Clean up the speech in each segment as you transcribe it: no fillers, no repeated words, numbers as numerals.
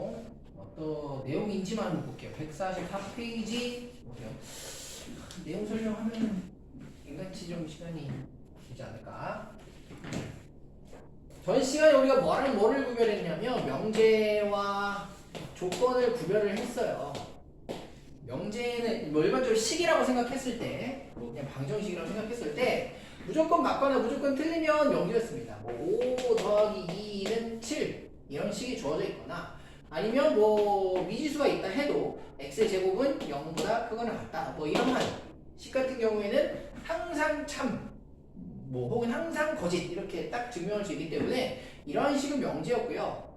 있고 또 내용인지만 한번 볼게요. 144페이지 볼게요. 내용 설명하면 인간치 좀 시간이 되지 않을까? 전 시간에 우리가 뭐랑 뭐를 구별했냐면 명제와 조건을 구별을 했어요. 명제는 뭐 일반적으로 식이라고 생각했을 때, 뭐 그냥 방정식이라고 생각했을 때 무조건 맞거나 무조건 틀리면 명제였습니다. 뭐 5 더하기 2는 7 이런 식이 주어져 있거나 아니면 뭐 미지수가 있다 해도 x의 제곱은 0보다 크거나 같다 뭐 이런 식 같은 경우에는 항상 참 뭐 혹은 항상 거짓 이렇게 딱 증명할 수 있기 때문에 이런 식은 명제였고요.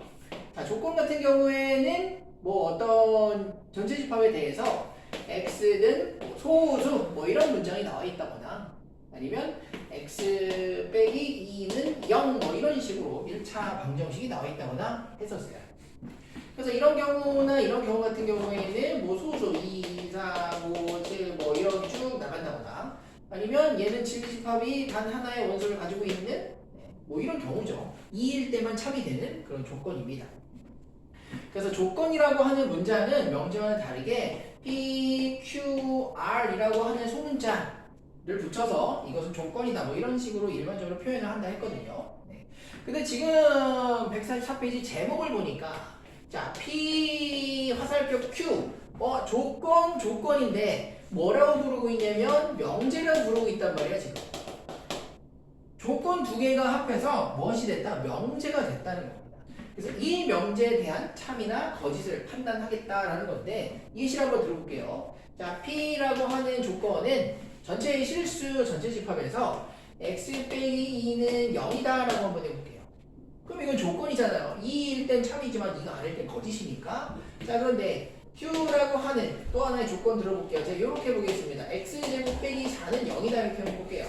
자, 조건 같은 경우에는 뭐 어떤 전체 집합에 대해서 x는 소수 뭐 이런 문장이 나와 있다거나 아니면 x 빼기 2는 0 뭐 이런 식으로 1차 방정식이 나와 있다거나 했었어요. 그래서 이런 경우나 이런 경우 같은 경우에는 뭐 소수 2, 4, 5, 7 뭐 이런 쭉 나간다거나 아니면 얘는 진리집합이 단 하나의 원소를 가지고 있는 뭐 이런 경우죠. 2일 때만 참이 되는 그런 조건입니다. 그래서 조건이라고 하는 문장은 명제와는 다르게 P, Q, R이라고 하는 소문자를 붙여서 이것은 조건이다 뭐 이런 식으로 일반적으로 표현을 한다 했거든요. 네. 근데 지금 144페이지 제목을 보니까 자 P 화살표 Q 조건인데 뭐라고 부르고 있냐면 명제라고 부르고 있단 말이야 지금. 조건 두 개가 합해서 무엇이 됐다? 명제가 됐다는 겁니다. 그래서 이 명제에 대한 참이나 거짓을 판단하겠다라는 건데 이게 한번 들어볼게요. 자, P라고 하는 조건은 전체의 실수 전체 집합에서 x 빼기 2는 0이다 라고 한번 해볼게요. 그럼 이건 조건이잖아요. 2일 땐 참이지만 2가 아닐 땐 거짓이니까. 자, 그런데 Q라고 하는 또 하나의 조건 들어볼게요. 자, 이렇게 해보겠습니다. x제곱 빼기 4는 0이다 이렇게 해볼게요.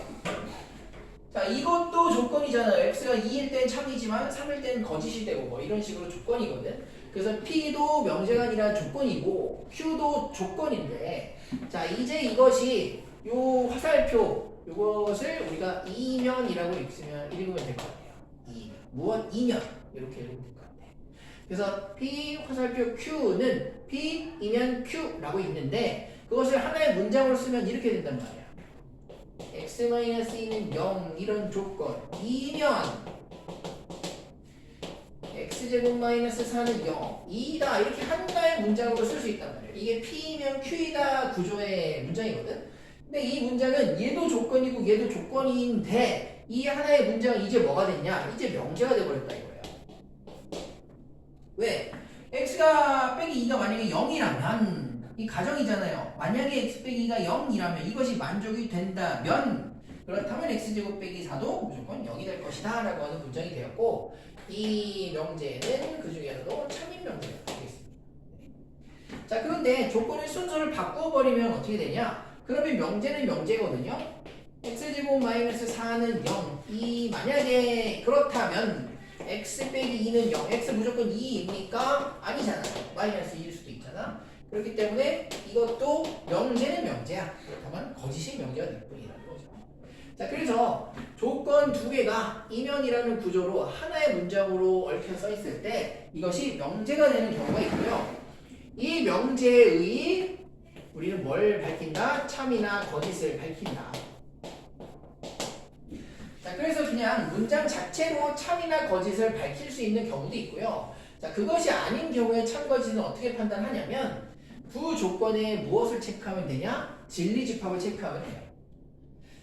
자, 이것도 조건이잖아요. x가 2일 땐 참이지만 3일 땐 거짓이 되고 뭐 이런 식으로 조건이거든. 그래서 P도 명제가 아니라 조건이고 Q도 조건인데 자, 이제 이것이 요 화살표 요것을 우리가 이면이라고 읽으면 될 것 같아요. 무엇? 이면 이렇게 읽으면 될 것 같아요. 그래서 P 화살표 Q는 P이면 Q라고 있는데 그것을 하나의 문장으로 쓰면 이렇게 된단 말이야. x-2는 0 이런 조건 이면 x제곱 마이너스 4는 0 2다 이렇게 하나의 문장으로 쓸 수 있단 말이에요. 이게 P면 Q이다 구조의 문장이거든. 근데 이 문장은 얘도 조건이고 얘도 조건인데 이 하나의 문장은 이제 뭐가 됐냐? 이제 명제가 돼버렸다 이거예요. 왜? x가 빼기 2가 만약에 0이라면 이 가정이잖아요. 만약에 x 빼기 2가 0이라면 이것이 만족이 된다면 그렇다면 x제곱 빼기 4도 무조건 0이 될 것이다 라고 하는 문장이 되었고 이 명제는 그 중에서도 참인 명제가 되겠습니다. 자, 그런데 조건의 순서를 바꿔버리면 어떻게 되냐? 그러면 명제는 명제거든요. x제곱 마이너스 4는 0 이 만약에 그렇다면 x 빼기 2는 0 x 무조건 2입니까? 아니잖아요. 마이너스 2일 수도 있잖아. 그렇기 때문에 이것도 명제는 명제야. 그렇다면 거짓이 명제가 될 뿐이라는 거죠. 자, 그래서 조건 두 개가 이면이라는 구조로 하나의 문장으로 얽혀 써 있을 때 이것이 명제가 되는 경우가 있고요. 이 명제의 우리는 뭘 밝힌다? 참이나 거짓을 밝힌다. 자, 그래서 그냥 문장 자체로 참이나 거짓을 밝힐 수 있는 경우도 있고요. 자, 그것이 아닌 경우에 참 거짓은 어떻게 판단하냐면 두 조건에 무엇을 체크하면 되냐? 진리집합을 체크하면 돼요.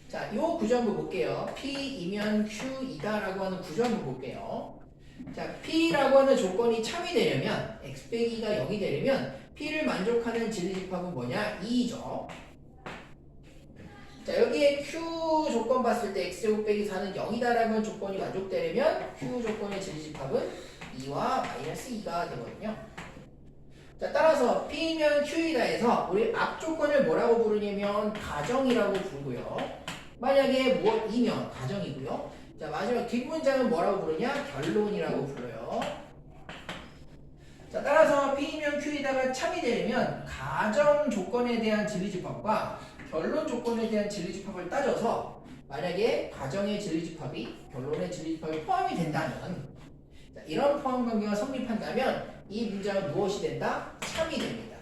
자, 이 구조 한번 볼게요. P이면 Q이다라고 하는 구조 한번 볼게요. 자, P라고 하는 조건이 참이 되려면 x 빼기가 0이 되려면 P를 만족하는 진리집합은 뭐냐? 2죠. 자, 여기에 Q 조건 봤을 때 x제곱 빼기 4는 0이다라는 조건이 만족되려면 Q 조건의 진리집합은 2와 마이너스 2가 되거든요. 자, 따라서 P면 Q이다 해서 우리 앞 조건을 뭐라고 부르냐면 가정이라고 부르고요. 만약에 무엇이면 가정이고요. 자, 마지막 뒷문장은 뭐라고 부르냐? 결론이라고 불러요. 자, 따라서 P면 Q이다가 참이 되려면 가정 조건에 대한 진리집합과 결론 조건에 대한 진리집합을 따져서 만약에 가정의 진리집합이 결론의 진리집합에 포함이 된다면 자, 이런 포함 관계가 성립한다면 이 문장은 무엇이 된다? 참이 됩니다.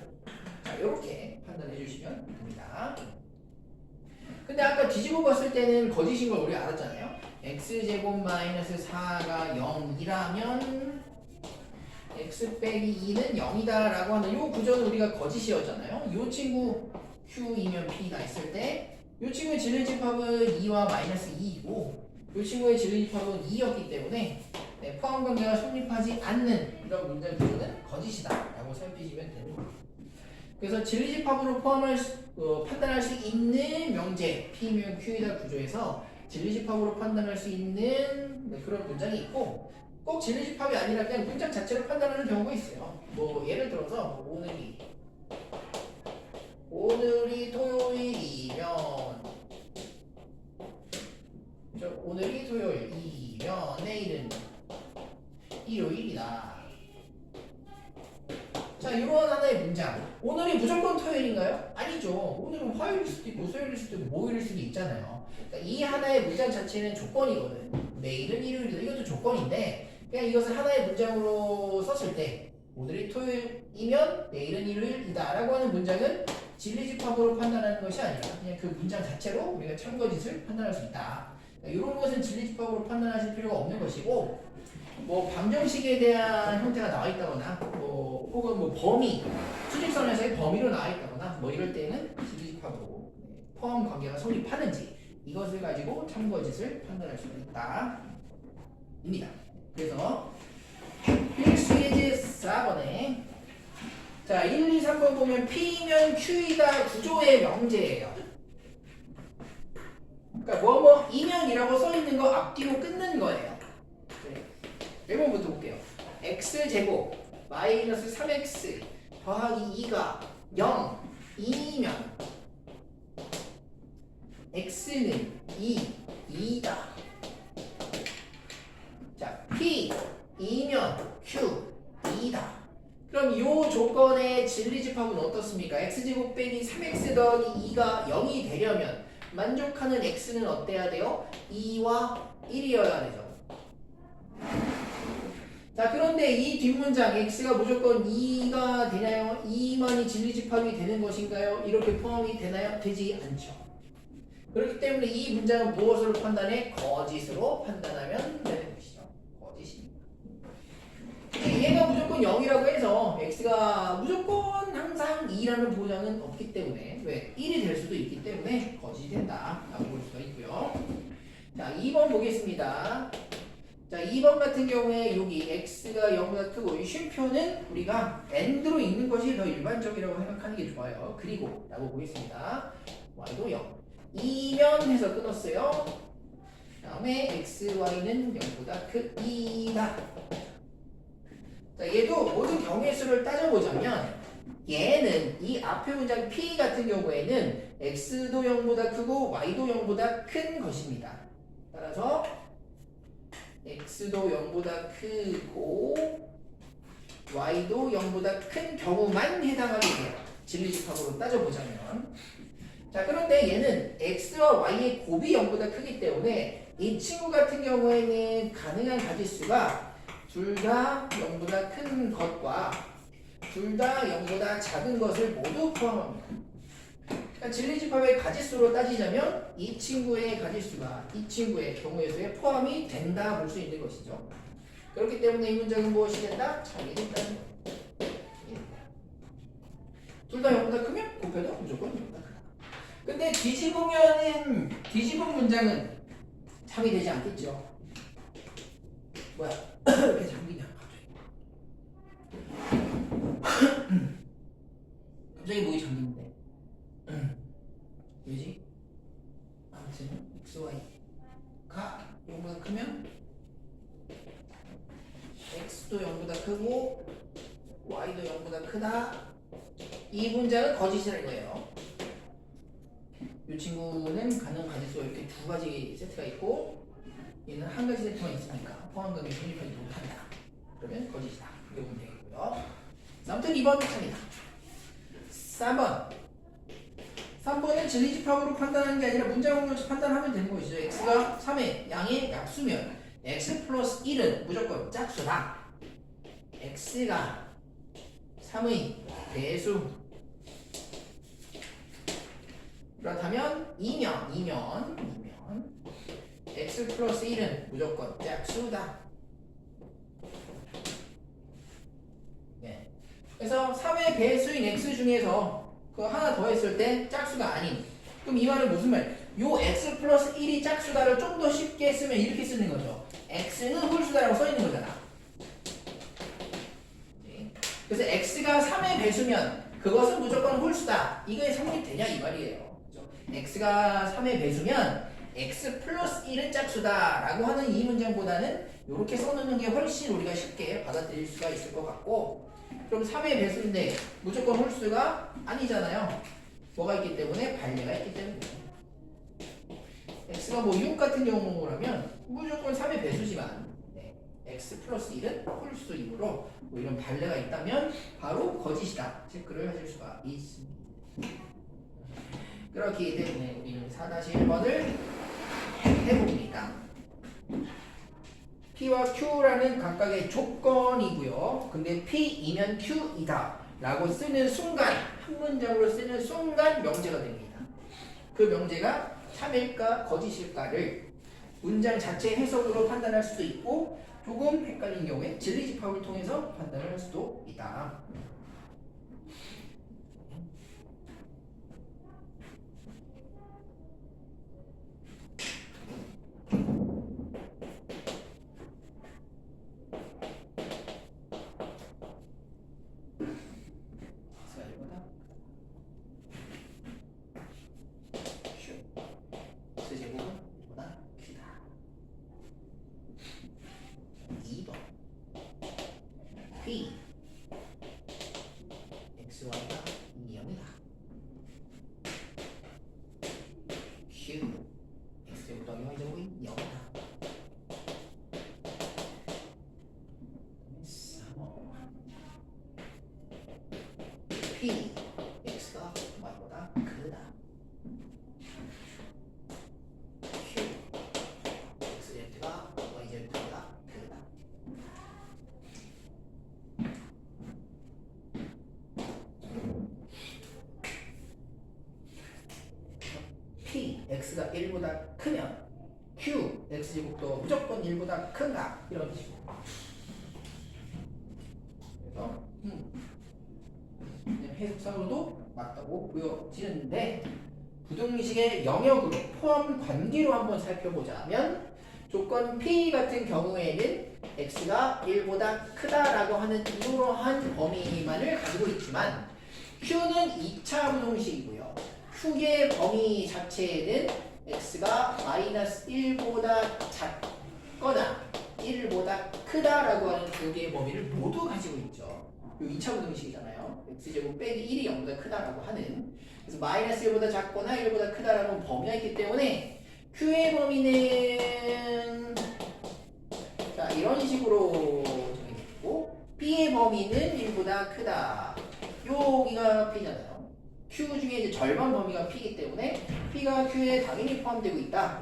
자, 이렇게 판단해 주시면 됩니다. 근데 아까 뒤집어 봤을 때는 거짓인 걸 우리 알았잖아요. x제곱 마이너스 4가 0이라면 x 빼기 2는 0이다 라고 하는 이 구조는 우리가 거짓이었잖아요. 이 친구 q이면 p다 했을 때 이 친구의 진리집합은 2와 마이너스 2이고 이 친구의 진리집합은 2였기 때문에 네, 포함 관계가 성립하지 않는 이런 문장 구조는 거짓이다 라고 살피시면 됩니다. 그래서 진리집합으로 판단할 수 있는 명제 P면 Q이다 구조에서 진리집합으로 판단할 수 있는 그런 문장이 있고 꼭 진리집합이 아니라 그냥 문장 자체로 판단하는 경우가 있어요. 뭐 예를 들어서 오늘이 토요일이면 오늘이 토요일이면 내일은 일요일이다. 자, 이런 하나의 문장. 오늘이 무조건 토요일인가요? 아니죠. 오늘은 화요일일 수도 있고 수요일일 수도 있고 목요일일 수도 있잖아요. 그러니까 이 하나의 문장 자체는 조건이거든. 내일은 일요일이다. 이것도 조건인데 그냥 이것을 하나의 문장으로 썼을 때 오늘이 토요일이면 내일은 일요일이다 라고 하는 문장은 진리집합으로 판단하는 것이 아니라 그냥 그 문장 자체로 우리가 참거짓을 판단할 수 있다. 그러니까 이런 것은 진리집합으로 판단하실 필요가 없는 것이고 뭐 방정식에 대한 형태가 나와 있다거나 혹은 뭐 범위 수직선에서의 범위로 나와 있다거나 뭐 이럴 때는 진리집합으로 포함 관계가 성립하는지 이것을 가지고 참거짓을 판단할 수가 있다 입니다. 그래서 필수 예제 4번에 자 1, 2, 3번 보면 P면 Q이다 구조의 명제예요. 그러니까 뭐 이면이라고 써있는 거 앞뒤로 끊는 거예요. 1번부터 볼게요. x제곱 마이너스 3x 더하기 2가 0이면 x는 2다. 자, p 2면 q 2다. 그럼 이 조건의 진리집합은 어떻습니까? x제곱 빼기 3x 더하기 2가 0이 되려면 만족하는 x는 어때야 돼요? 2와 1이어야 되죠. 자, 그런데 이 뒷문장 x가 무조건 2가 되나요? 2만이 진리집합이 되는 것인가요? 이렇게 포함이 되나요? 되지 않죠. 그렇기 때문에 이 문장은 무엇으로 판단해? 거짓으로 판단하면 되는 것이죠. 거짓입니다. 얘가 무조건 0이라고 해서 x가 무조건 항상 2라는 보장은 없기 때문에 왜? 1이 될 수도 있기 때문에 거짓이 된다 라고 볼 수가 있고요. 자, 2번 보겠습니다. 자, 2번 같은 경우에 여기 x가 0보다 크고 이 쉼표는 우리가 and로 읽는 것이 더 일반적이라고 생각하는 게 좋아요. 그리고 라고 보겠습니다. y도 0 2면 해서 끊었어요. 다음에 x, y는 0보다 크이다. 자, 얘도 모든 경우의 수를 따져보자면 얘는 이 앞에 문장 p 같은 경우에는 x도 0보다 크고 y도 0보다 큰 것입니다. 따라서 x도 0보다 크고 y도 0보다 큰 경우만 해당하게 돼요. 진리집합으로 따져보자면. 자, 그런데 얘는 x와 y의 곱이 0보다 크기 때문에 이 친구 같은 경우에는 가능한 가짓수가 둘 다 0보다 큰 것과 둘 다 0보다 작은 것을 모두 포함합니다. 그러니까 진리집합의 가짓수로 따지자면 이 친구의 가짓수가 이 친구의 경우에서의 포함이 된다 볼 수 있는 것이죠. 그렇기 때문에 이 문장은 무엇이 된다? 참이 된다는 거예요. 둘 다 0보다 크면 곱해도 무조건 0보다 크다. 근데 뒤집은 문장은 참이 되지 않겠죠. 뭐야? 이렇게 잠기냐 갑자기 목이 잠기는데 왜지? 아무튼 x, y가 0보다 크면 x도 0보다 크고 y도 0보다 크다. 이 문장은 거짓이라는 거예요. 이 친구는 가능 가짓수가 이렇게 두 가지 세트가 있고 얘는 한 가지 세트만 있으니까 포함관계 성립하지 못한다. 그러면 거짓이다. 이렇게 보면 되겠고요. 아무튼 2번 참이다. 3번은 진리집합으로 판단하는 게 아니라 문장으로 판단하면 되는 것이죠. x가 3의 양의 약수면 x 플러스 1은 무조건 짝수다. x가 3의 배수. 그렇다면 2면 x 플러스 1은 무조건 짝수다. 네. 그래서 3의 배수인 x 중에서 그 하나 더 했을 때 짝수가 아닌. 그럼 이 말은 무슨 말? 요 x 플러스 1이 짝수다를 좀 더 쉽게 쓰면 이렇게 쓰는 거죠. x는 홀수다라고 써 있는 거잖아. 네. 그래서 x가 3의 배수면 그것은 무조건 홀수다. 이거에 성립되냐 이 말이에요. 그렇죠? x가 3의 배수면 x 플러스 1은 짝수다 라고 하는 이 문장보다는 이렇게 써놓는 게 훨씬 우리가 쉽게 받아들일 수가 있을 것 같고, 그럼 3의 배수인데 무조건 홀수가 아니잖아요. 뭐가 있기 때문에? 반례가 있기 때문에. x가 뭐 6 같은 경우라면 무조건 3의 배수지만 네, x 플러스 1은 홀수이므로 뭐 이런 반례가 있다면 바로 거짓이다 체크를 하실 수가 있습니다. 그렇기 때문에 우리는 4-1번을 해봅니다. P와 Q라는 각각의 조건이고요. 근데 P이면 Q이다 라고 쓰는 순간, 한 문장으로 쓰는 순간 명제가 됩니다. 그 명제가 참일까 거짓일까를 문장 자체 해석으로 판단할 수도 있고, 조금 헷갈린 경우에 진리집합을 통해서 판단을 할 수도 있다. P XY가 0이다. Q X제곱 더하기 Y제곱이 0이다. 3호 P X가 Y보다 크다. Q X제곱가 Y제곱보다 크다. P, X가 1보다 크면 Q, X제곱도 무조건 1보다 큰가? 이런 식으로. 그래서 해석상으로도 맞다고 보여지는데, 부등식의 영역으로 포함 관계로 한번 살펴보자면 조건 P 같은 경우에는 X가 1보다 크다라고 하는 이러한 범위만을 가지고 있지만, Q는 2차 부등식이고요. Q의 범위 자체에는 x가 마이너스 1보다 작거나 1보다 크다라고 하는 두 개의 범위를 모두 가지고 있죠. 요 2차 부등식이잖아요. x제곱 빼기 1이 0보다 크다라고 하는. 그래서 마이너스 1보다 작거나 1보다 크다라는 범위가 있기 때문에 Q의 범위는 자 이런 식으로 정해졌고, P의 범위는 1보다 크다. 여기가 P잖아요. Q 중에 이제 절반 범위가 P이기 때문에 P가 Q에 당연히 포함되고 있다.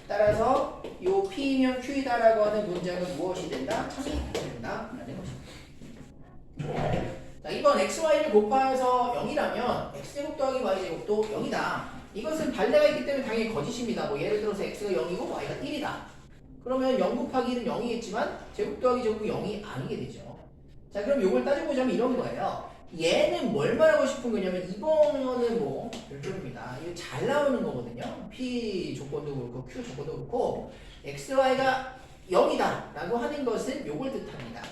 따라서 요 P면 Q이다라고 하는 문장은 무엇이 된다? 참이 된다 라는 것입니다. 자, 이번 XY를 곱해서 0이라면 X제곱 더하기 Y제곱도 0이다. 이것은 반례가 있기 때문에 당연히 거짓입니다. 뭐 예를 들어서 X가 0이고 Y가 1이다. 그러면 0 곱하기 1은 0이겠지만 제곱 더하기 제곱이 0이 아니게 되죠. 자, 그럼 이걸 따져보자면 이런 거예요. 얘는 뭘 말하고 싶은 거냐면, 이번은 뭐 별도입니다. 이거 잘 나오는 거거든요. P 조건도 그렇고 Q 조건도 그렇고 XY가 0이다 라고 하는 것은 요걸 뜻합니다.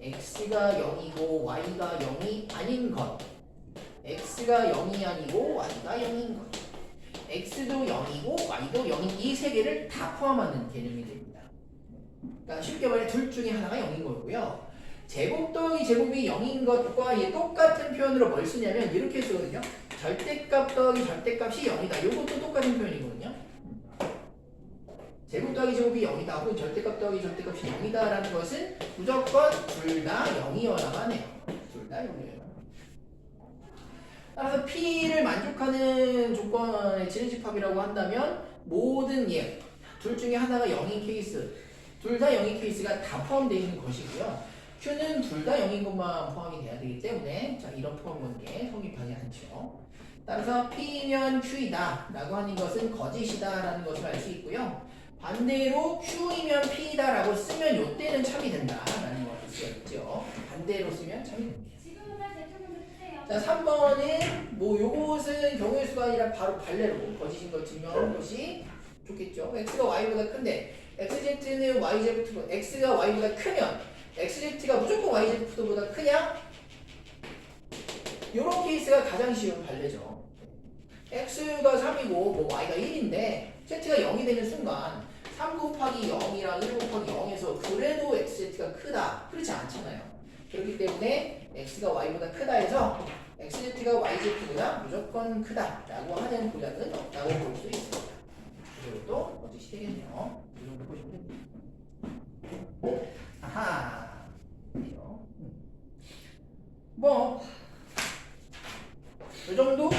X가 0이고 Y가 0이 아닌 것, X가 0이 아니고 Y가 0인 것, X도 0이고 Y도 0인 이 세 개를 다 포함하는 개념이 됩니다. 그러니까 쉽게 말해 둘 중에 하나가 0인 거고요. 제곱 더하기 제곱이 0인 것과 똑같은 표현으로 뭘 쓰냐면 이렇게 쓰거든요. 절대값 더하기 절대값이 0이다. 이것도 똑같은 표현이거든요. 제곱 더하기 제곱이 0이다 혹은 절대값 더하기 절대값이 0이다 라는 것은 무조건 둘 다 0이어야만 해요. 둘 다 0이어야만 해요. 따라서 P를 만족하는 조건의 진리집합이라고 한다면 모든 둘 중에 하나가 0인 케이스, 둘 다 0인 케이스가 다 포함되어 있는 것이고요. q는 둘 다 0인 것만 포함이 돼야 되기 때문에 자 이런 포함 관계 성립하지 않죠. 따라서 P면 Q이다 라고 하는 것은 거짓이다 라는 것을 알 수 있고요. 반대로 Q이면 P이다 라고 쓰면 요때는 참이 된다 라는 걸 알 수가 있죠. 반대로 쓰면 참이 됩니다. 자 3번은 뭐 요것은 경우의 수가 아니라 바로 발레로 거짓인 걸 증명하는 것이 좋겠죠. x가 y보다 큰데 xz는 yz보다 x가 y보다 크면 xz가 무조건 yz보다 크냐? 요런 케이스가 가장 쉬운 발레죠. x가 3이고 뭐 y가 1인데 z가 0이 되는 순간 3 곱하기 0이랑 1 곱하기 0에서 그래도 xz가 크다 그렇지 않잖아요. 그렇기 때문에 x가 y보다 크다 해서 xz가 yz보다 무조건 크다 라고 하는 보장은 없다고 볼 수 있습니다. 이것도 거짓이 되겠네요. 이 정도 보시면 됩니다. 아하 뭐 이 정도